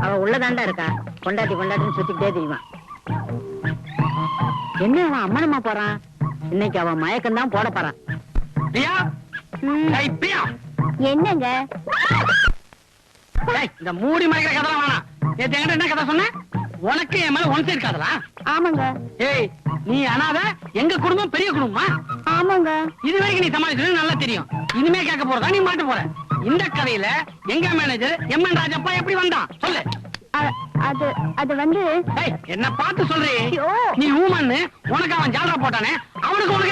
அவ உள்ளதாண்டா இருக்கா. கொண்டாட்டி கொண்டாட்டின்னு சுத்திக்கிட்டே தெரியுமா. என்ன அவன் அம்மனமா போறான்? இன்னைக்கு அவன் மயக்கம் தான் போட போறான். என்னங்க இந்த மூடி மறைக்கிற கதை வேணாம். என்கிட்ட என்ன கதை சொன்ன? உனக்கு என் மேல ஒன் சைடு காதலா? ஆமாங்க. ஏய், நீ அனாத, எங்க குடும்பம் பெரிய குடும்பமா? ஆமாங்க. இது வரைக்கும் நீ சமாளிச்சது நல்லா தெரியும். இனிமே கேட்க போறதா நீ மாட்ட போற. இந்த கதையில எங்க மேனேஜர் எம்என் ராஜப்பா எப்படி வந்தான் சொல்லு. அது என்ன என்ன பார்த்து சொல்றே. நீ ஊமன்னு உனக்கு அவன் ஜாலரா போட்டானே, அவனுக்கு உனக்கு